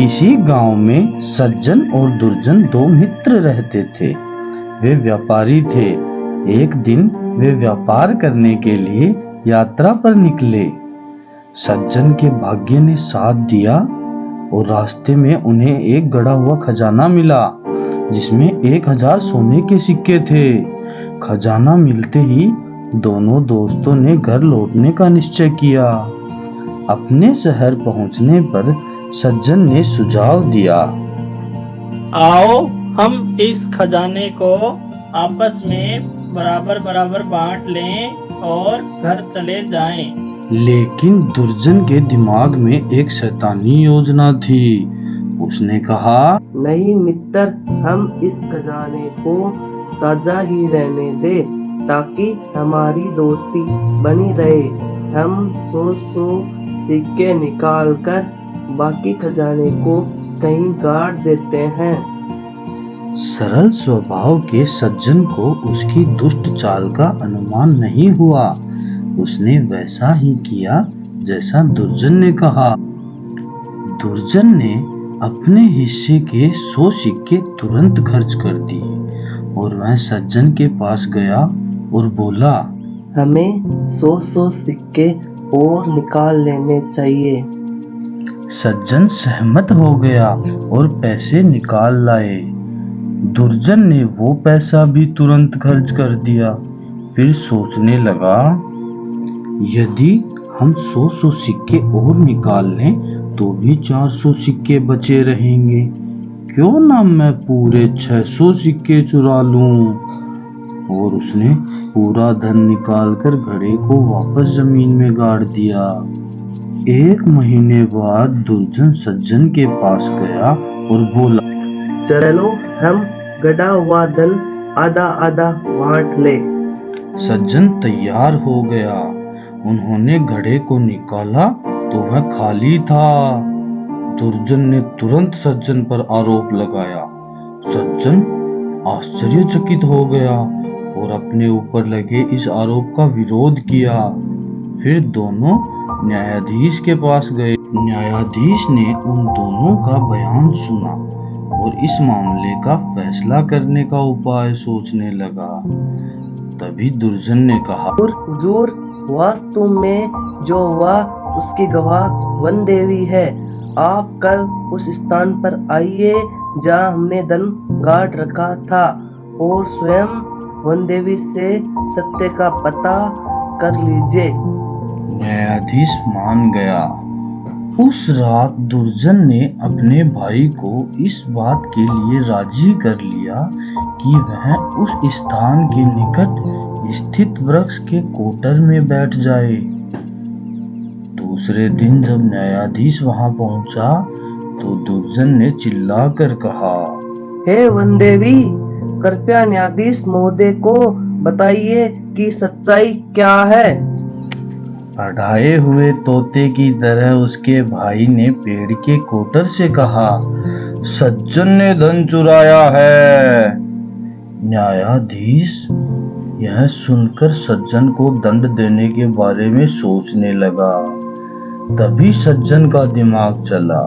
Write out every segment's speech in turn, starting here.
किसी गांव में सज्जन और दुर्जन दो मित्र रहते थे। वे व्यापारी थे। एक दिन वे व्यापार करने के लिए यात्रा पर निकले। सज्जन के भाग्य ने साथ दिया और रास्ते में उन्हें एक गड़ा हुआ खजाना मिला जिसमें 1000 सोने के सिक्के थे। खजाना मिलते ही दोनों दोस्तों ने घर लौटने का निश्चय किया। अपने शहर पहुंचने पर सज्जन ने सुझाव दिया, आओ हम इस खजाने को आपस में बराबर बराबर बांट लें और घर चले जाएं। लेकिन दुर्जन के दिमाग में एक शैतानी योजना थी। उसने कहा, नहीं मित्र, हम इस खजाने को साझा ही रहने दे ताकि हमारी दोस्ती बनी रहे। हम 100 सिक्के निकाल कर बाकी खजाने को कहीं गाड़ देते हैं। सरल स्वभाव के सज्जन को उसकी दुष्ट चाल का अनुमान नहीं हुआ। उसने वैसा ही किया जैसा दुर्जन ने कहा। दुर्जन ने अपने हिस्से के 100 सिक्के तुरंत खर्च कर दिए और वह सज्जन के पास गया और बोला, हमें 100 सिक्के और निकाल लेने चाहिए। सज्जन सहमत हो गया और पैसे निकाल लाए। दुर्जन ने वो पैसा भी तुरंत खर्च कर दिया। फिर सोचने लगा, यदि हम 100 सिक्के और निकाल लें तो भी 400 सिक्के बचे रहेंगे। क्यों ना मैं पूरे 600 सिक्के चुरा लूं। और उसने पूरा धन निकालकर घड़े को वापस जमीन में गाड़ दिया। 1 महीने बाद दुर्जन सज्जन के पास गया और बोला, चलो हम गड़ा हुआ धन आधा आधा बांट ले। सज्जन तैयार हो गया। उन्होंने घड़े को निकाला तो वह खाली था। दुर्जन ने तुरंत सज्जन पर आरोप लगाया। सज्जन आश्चर्यचकित हो गया और अपने ऊपर लगे इस आरोप का विरोध किया। फिर दोनों न्यायाधीश के पास गए। न्यायाधीश ने उन दोनों का बयान सुना और इस मामले का फैसला करने का उपाय सोचने लगा। तभी दुर्जन ने कहा, हुजूर, वास्तव में जो हुआ उसकी गवाह वन देवी है। आप कल उस स्थान पर आइए जहाँ हमने धन गाड़ रखा था और स्वयं वन देवी से सत्य का पता कर लीजिए। न्यायाधीश मान गया। उस रात दुर्जन ने अपने भाई को इस बात के लिए राजी कर लिया कि वह उस स्थान के निकट स्थित वृक्ष के कोटर में बैठ जाए। दूसरे दिन जब न्यायाधीश वहां पहुंचा तो दुर्जन ने चिल्लाकर कहा, हे वन देवी, कृपया न्यायाधीश महोदय को बताइए कि सच्चाई क्या है। अढ़ाए हुए तोते की तरह उसके भाई ने पेड़ के कोटर से कहा, सज्जन ने धन चुराया है। न्यायाधीश यह सुनकर सज्जन को दंड देने के बारे में सोचने लगा। तभी सज्जन का दिमाग चला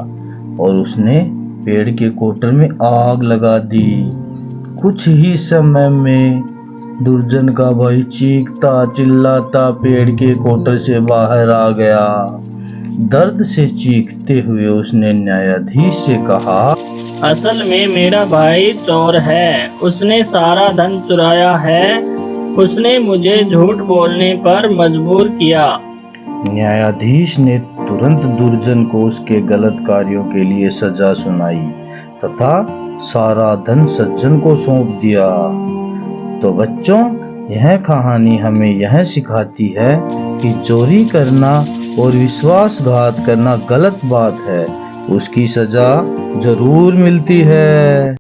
और उसने पेड़ के कोटर में आग लगा दी। कुछ ही समय में दुर्जन का भाई चीखता चिल्लाता पेड़ के कोटर से बाहर आ गया। दर्द से चीखते हुए उसने न्यायाधीश से कहा, असल में मेरा भाई चोर है। उसने सारा धन चुराया है। उसने मुझे झूठ बोलने पर मजबूर किया। न्यायाधीश ने तुरंत दुर्जन को उसके गलत कार्यों के लिए सजा सुनाई तथा सारा धन सज्जन को सौंप दिया। तो बच्चों, यह कहानी हमें यह सिखाती है कि चोरी करना और विश्वासघात करना गलत बात है। उसकी सजा जरूर मिलती है।